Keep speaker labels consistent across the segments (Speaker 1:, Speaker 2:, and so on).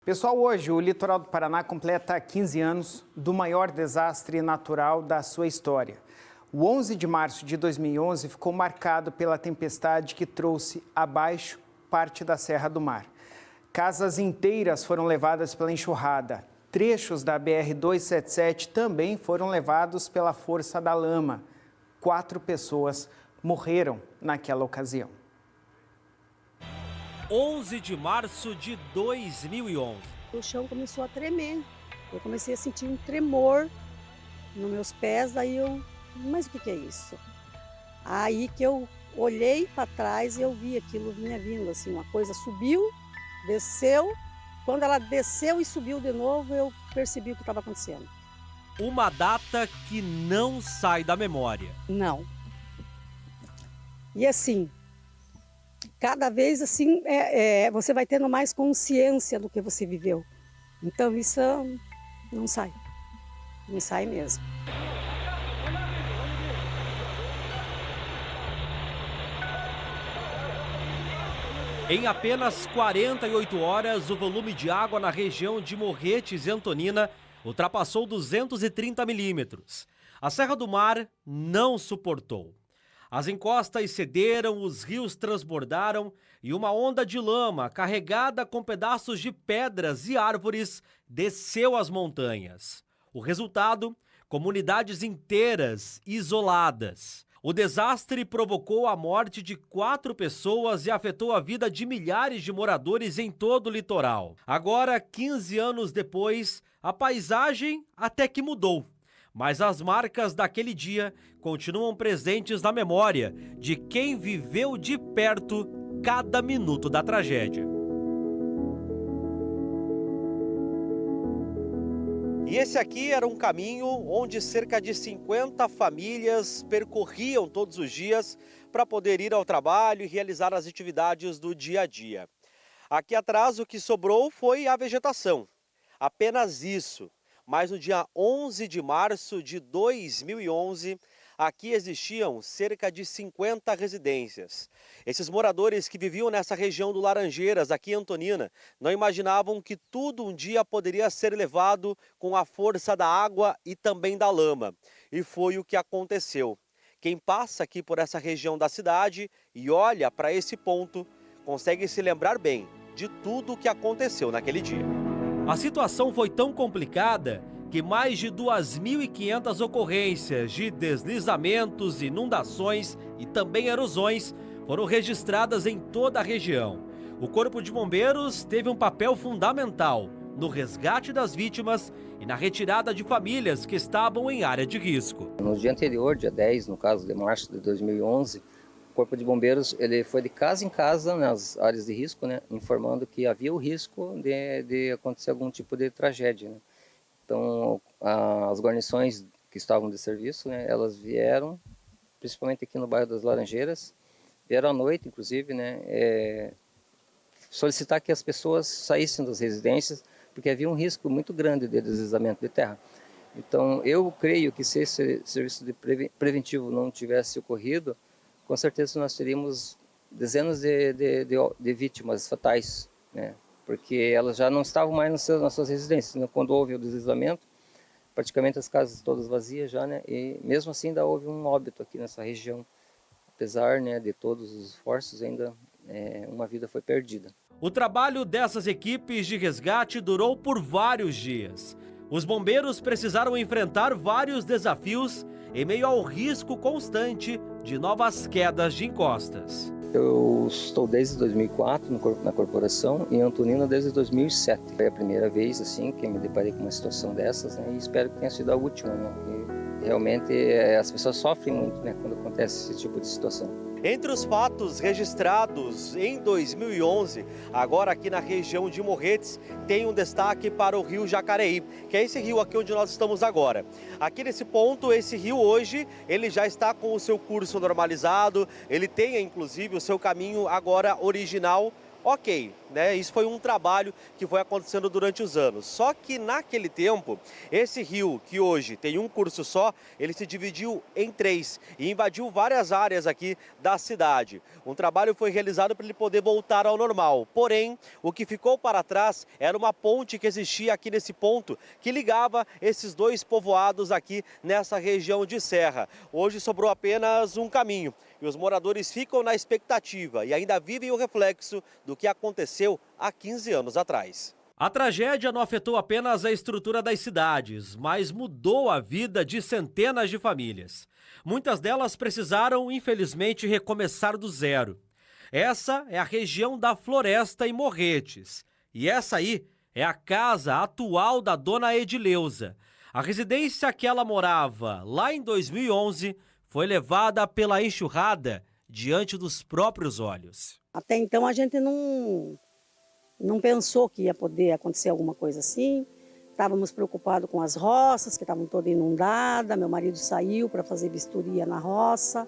Speaker 1: Pessoal, hoje o litoral do Paraná completa 15 anos do maior desastre natural da sua história. O 11 de março de 2011 ficou marcado pela tempestade que trouxe abaixo parte da Serra do Mar. Casas inteiras foram levadas pela enxurrada. Trechos da BR-277 também foram levados pela força da lama. 4 pessoas morreram naquela ocasião.
Speaker 2: 11 de março de 2011.
Speaker 3: O chão começou a tremer. Eu comecei a sentir um tremor nos meus pés, mas o que é isso? Aí que eu olhei para trás e eu vi aquilo vinha vindo, assim, uma coisa subiu, desceu. Quando ela desceu e subiu de novo, eu percebi o que estava acontecendo.
Speaker 2: Uma data que não sai da memória.
Speaker 3: Não. E assim, cada vez assim, você vai tendo mais consciência do que você viveu. Então isso não sai. Não sai mesmo.
Speaker 2: Em apenas 48 horas, o volume de água na região de Morretes e Antonina ultrapassou 230 milímetros. A Serra do Mar não suportou. As encostas cederam, os rios transbordaram e uma onda de lama carregada com pedaços de pedras e árvores desceu as montanhas. O resultado? Comunidades inteiras isoladas. O desastre provocou a morte de 4 pessoas e afetou a vida de milhares de moradores em todo o litoral. Agora, 15 anos depois, a paisagem até que mudou. Mas as marcas daquele dia continuam presentes na memória de quem viveu de perto cada minuto da tragédia. E esse aqui era um caminho onde cerca de 50 famílias percorriam todos os dias para poder ir ao trabalho e realizar as atividades do dia a dia. Aqui atrás o que sobrou foi a vegetação, apenas isso. Mas no dia 11 de março de 2011, aqui existiam cerca de 50 residências. Esses moradores que viviam nessa região do Laranjeiras, aqui em Antonina, não imaginavam que tudo um dia poderia ser levado com a força da água e também da lama. E foi o que aconteceu. Quem passa aqui por essa região da cidade e olha para esse ponto, consegue se lembrar bem de tudo o que aconteceu naquele dia. A situação foi tão complicada que mais de 2.500 ocorrências de deslizamentos, inundações e também erosões foram registradas em toda a região. O Corpo de Bombeiros teve um papel fundamental no resgate das vítimas e na retirada de famílias que estavam em área de risco.
Speaker 4: No dia anterior, dia 10, no caso de março de 2011, o Corpo de Bombeiros ele foi de casa em casa, nas áreas de risco, né, informando que havia o risco de acontecer algum tipo de tragédia. Né. Então, as guarnições que estavam de serviço, né, elas vieram, principalmente aqui no bairro das Laranjeiras, vieram à noite, inclusive, né, solicitar que as pessoas saíssem das residências, porque havia um risco muito grande de deslizamento de terra. Então, eu creio que se esse serviço de preventivo não tivesse ocorrido, com certeza nós teríamos dezenas de vítimas fatais, né? Porque elas já não estavam mais nas suas residências, né? Quando houve o deslizamento, praticamente as casas todas vazias já, né? E mesmo assim ainda houve um óbito aqui nessa região. Apesar, né, de todos os esforços, ainda uma vida foi perdida.
Speaker 2: O trabalho dessas equipes de resgate durou por vários dias. Os bombeiros precisaram enfrentar vários desafios em meio ao risco constante de novas quedas de encostas.
Speaker 4: Eu estou desde 2004 na corporação e em Antonina desde 2007. Foi a primeira vez assim que eu me deparei com uma situação dessas, né, e espero que tenha sido a última. Né, e realmente as pessoas sofrem muito, né, quando acontece esse tipo de situação.
Speaker 2: Entre os fatos registrados em 2011, agora aqui na região de Morretes, tem um destaque para o rio Jacareí, que é esse rio aqui onde nós estamos agora. Aqui nesse ponto, esse rio hoje, ele já está com o seu curso normalizado, ele tem inclusive o seu caminho agora original, ok, né? Isso foi um trabalho que foi acontecendo durante os anos. Só que naquele tempo, esse rio, que hoje tem um curso só, ele se dividiu em 3 e invadiu várias áreas aqui da cidade. Um trabalho foi realizado para ele poder voltar ao normal. Porém, o que ficou para trás era uma ponte que existia aqui nesse ponto, que ligava esses 2 povoados aqui nessa região de serra. Hoje sobrou apenas um caminho e os moradores ficam na expectativa e ainda vivem o reflexo do que aconteceu há 15 anos atrás. A tragédia não afetou apenas a estrutura das cidades, mas mudou a vida de centenas de famílias. Muitas delas precisaram, infelizmente, recomeçar do zero. Essa é a região da Floresta e Morretes. E essa aí é a casa atual da dona Edileuza. A residência que ela morava lá em 2011 foi levada pela enxurrada diante dos próprios olhos.
Speaker 3: Até então a gente não pensou que ia poder acontecer alguma coisa assim. Estávamos preocupados com as roças, que estavam todas inundadas. Meu marido saiu para fazer vistoria na roça,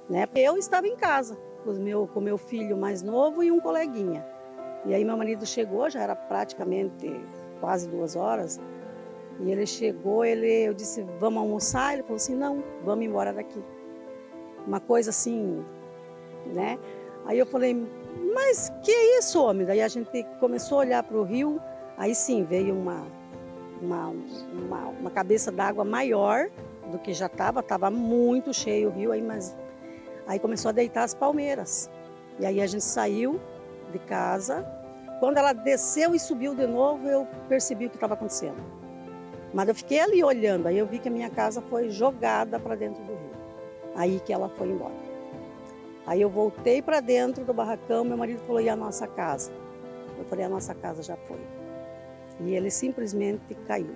Speaker 3: né? Eu estava em casa com meu filho mais novo e um coleguinha. E aí meu marido chegou, já era praticamente quase 2 horas. E ele chegou, eu disse, vamos almoçar? Ele falou assim, não, vamos embora daqui. Uma coisa assim, né? Aí eu falei, mas que é isso, homem? Daí a gente começou a olhar para o rio, aí sim, veio uma cabeça d'água maior do que já estava muito cheio o rio, aí começou a deitar as palmeiras. E aí a gente saiu de casa. Quando ela desceu e subiu de novo, eu percebi o que estava acontecendo. Mas eu fiquei ali olhando, aí eu vi que a minha casa foi jogada para dentro do rio. Aí que ela foi embora. Aí eu voltei para dentro do barracão, meu marido falou, e a nossa casa? Eu falei, a nossa casa já foi. E ele simplesmente caiu.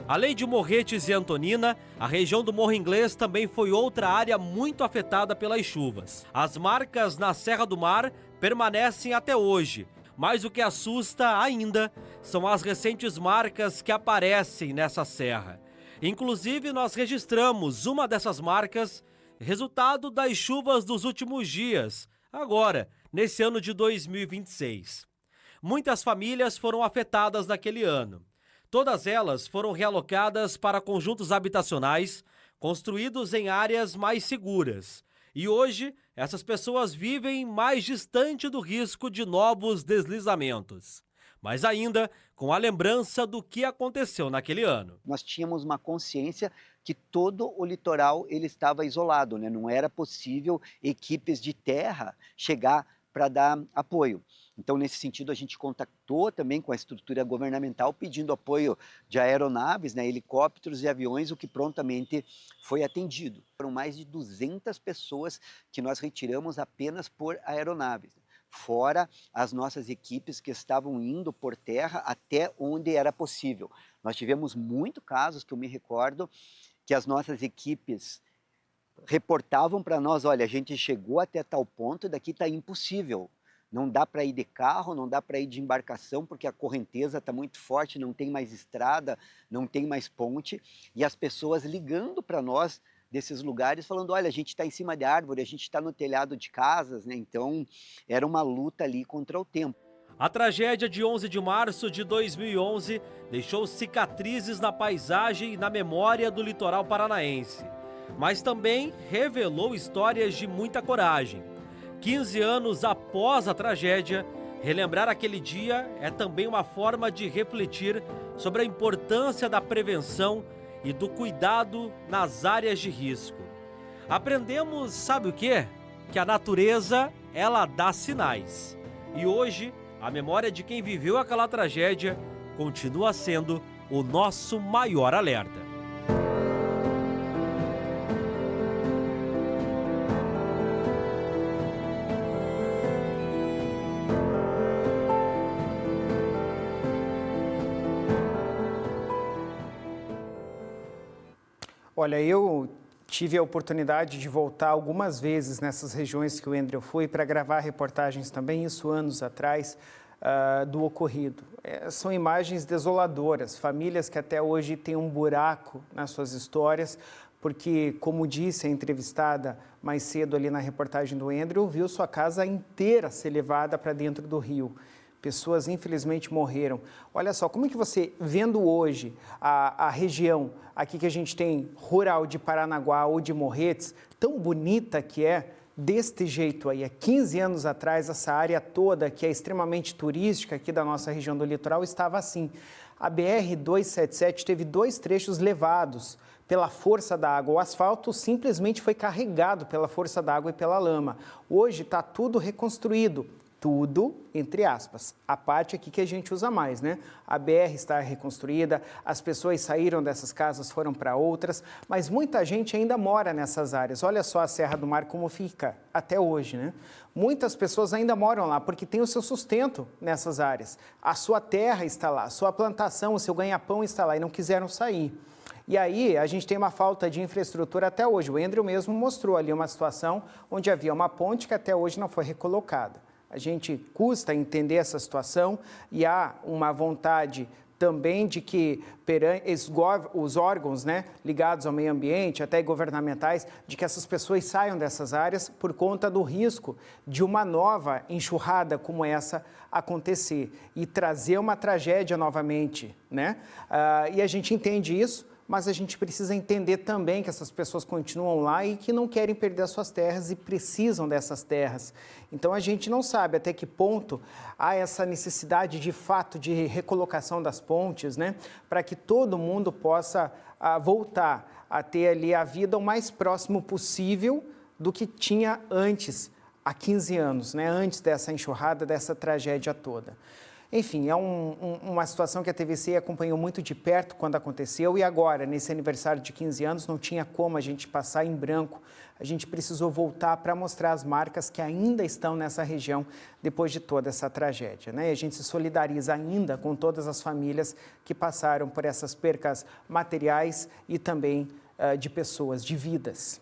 Speaker 2: Além de Morretes e Antonina, a região do Morro Inglês também foi outra área muito afetada pelas chuvas. As marcas na Serra do Mar permanecem até hoje. Mas o que assusta ainda são as recentes marcas que aparecem nessa serra. Inclusive, nós registramos uma dessas marcas, resultado das chuvas dos últimos dias, agora, nesse ano de 2026. Muitas famílias foram afetadas naquele ano. Todas elas foram realocadas para conjuntos habitacionais construídos em áreas mais seguras. E hoje, essas pessoas vivem mais distante do risco de novos deslizamentos. Mas ainda com a lembrança do que aconteceu naquele ano.
Speaker 5: Nós tínhamos uma consciência que todo o litoral ele estava isolado, né? Não era possível equipes de terra chegar para dar apoio. Então, nesse sentido, a gente contactou também com a estrutura governamental pedindo apoio de aeronaves, né, helicópteros e aviões, o que prontamente foi atendido. Foram mais de 200 pessoas que nós retiramos apenas por aeronaves, fora as nossas equipes que estavam indo por terra até onde era possível. Nós tivemos muitos casos que eu me recordo que as nossas equipes reportavam para nós, olha, a gente chegou até tal ponto, daqui está impossível. Não dá para ir de carro, não dá para ir de embarcação, porque a correnteza está muito forte, não tem mais estrada, não tem mais ponte. E as pessoas ligando para nós desses lugares, falando, olha, a gente está em cima de árvore, a gente está no telhado de casas, né? Então, era uma luta ali contra o tempo.
Speaker 2: A tragédia de 11 de março de 2011 deixou cicatrizes na paisagem e na memória do litoral paranaense. Mas também revelou histórias de muita coragem. 15 anos após a tragédia, relembrar aquele dia é também uma forma de refletir sobre a importância da prevenção e do cuidado nas áreas de risco. Aprendemos, sabe o quê? Que a natureza, ela dá sinais. E hoje, a memória de quem viveu aquela tragédia continua sendo o nosso maior alerta.
Speaker 1: Olha, eu tive a oportunidade de voltar algumas vezes nessas regiões que o Andrew foi para gravar reportagens também, isso anos atrás, do ocorrido. São imagens desoladoras, famílias que até hoje têm um buraco nas suas histórias, porque, como disse a entrevistada mais cedo ali na reportagem do Andrew, viu sua casa inteira ser levada para dentro do rio. pessoas infelizmente morreram. Olha só, como é que você, vendo hoje a região aqui que a gente tem, rural de Paranaguá ou de Morretes, tão bonita que é, deste jeito aí, há 15 anos atrás, essa área toda, que é extremamente turística aqui da nossa região do litoral, estava assim. A BR-277 teve 2 trechos levados pela força da água. O asfalto simplesmente foi carregado pela força da água e pela lama. Hoje está tudo reconstruído. Tudo, entre aspas, a parte aqui que a gente usa mais, né? A BR está reconstruída, as pessoas saíram dessas casas, foram para outras, mas muita gente ainda mora nessas áreas. Olha só a Serra do Mar como fica até hoje, né? Muitas pessoas ainda moram lá porque tem o seu sustento nessas áreas. A sua terra está lá, a sua plantação, o seu ganha-pão está lá e não quiseram sair. E aí a gente tem uma falta de infraestrutura até hoje. O Andrew mesmo mostrou ali uma situação onde havia uma ponte que até hoje não foi recolocada. A gente custa entender essa situação e há uma vontade também de que os órgãos, né, ligados ao meio ambiente, até governamentais, de que essas pessoas saiam dessas áreas por conta do risco de uma nova enxurrada como essa acontecer e trazer uma tragédia novamente, né? E a gente entende isso, mas a gente precisa entender também que essas pessoas continuam lá e que não querem perder as suas terras e precisam dessas terras. Então, a gente não sabe até que ponto há essa necessidade de fato de recolocação das pontes, né, para que todo mundo possa voltar a ter ali a vida o mais próximo possível do que tinha antes, há 15 anos, né, antes dessa enxurrada, dessa tragédia toda. Enfim, é uma situação que a TVC acompanhou muito de perto quando aconteceu e agora, nesse aniversário de 15 anos, não tinha como a gente passar em branco. A gente precisou voltar para mostrar as marcas que ainda estão nessa região depois de toda essa tragédia, né? E a gente se solidariza ainda com todas as famílias que passaram por essas percas materiais e também de pessoas, de vidas.